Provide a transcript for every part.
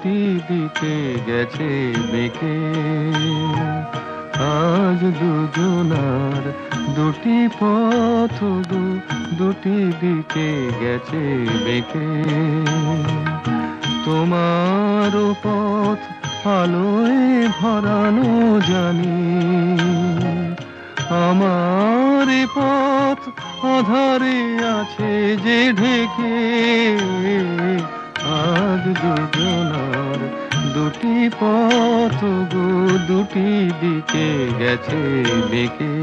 দুটি দিকে গেছে বেঁকে। আজ দুজনার দুটি পথ গো, দুটি দিকে গেছে বেঁকে। তোমার পথ আলোয় ভরানো জানি, আমার পথ আধারে আছে যে ঢেকে। আজ দুজনার দুটি পথ গো, দুটি দিকে গেছে বেঁকে।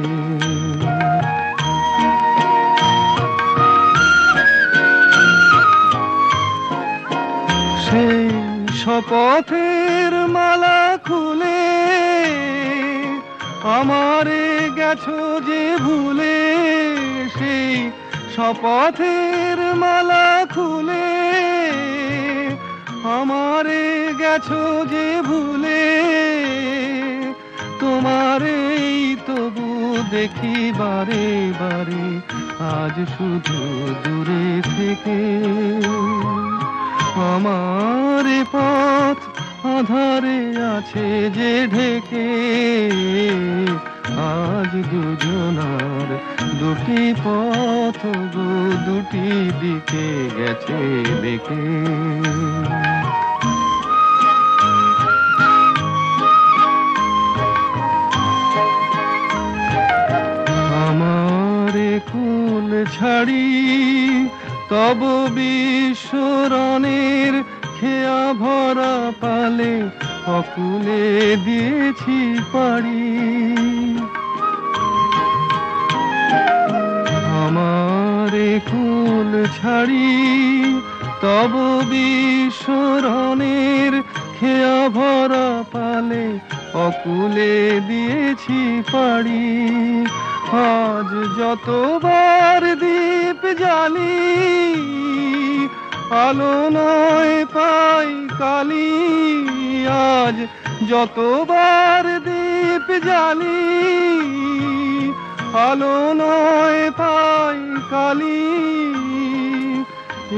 সেই শপথের মালা খুলে আমারে গেছো যে ভুলে। সেই শপথের মালা খুলে আমারে গেছো যে ভুলে। তোমারেই তবু দেখি বারে বারে, আজ শুধু দূরে থেকে। আমার পথ আধারে আছে যে ঢেকে। আজ দুজনার দুটি পথ গো, দুটি দিকে গেছে বেঁকে। আমারে কুল ছাড়ি তব বিশ্বরণের খেয়া ভরা পালে অকুলে দিয়েছি পাড়ি। আমারে কুল ছাড়ি তব বিশ্বরণের খেয়া ভরা পালে অকুলে দিয়েছি পাড়ি। আজ যতবার দীপ জ্বালি আলো নয় পাই কালি। আজ যতবার দীপ জ্বালি আলো নয় পাই কালি।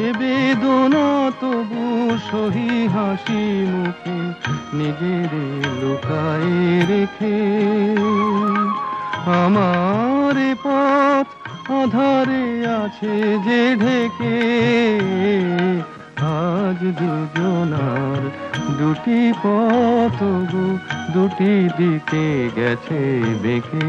এ বেদনা তবু সহি হাসি মুখে নিজের লুকায়ে রেখে। আমার পথ আধারে আছে যে ঢেকে। আজ দুজনার দুটি পথ গো, দুটি দিকে গেছে বেঁকে।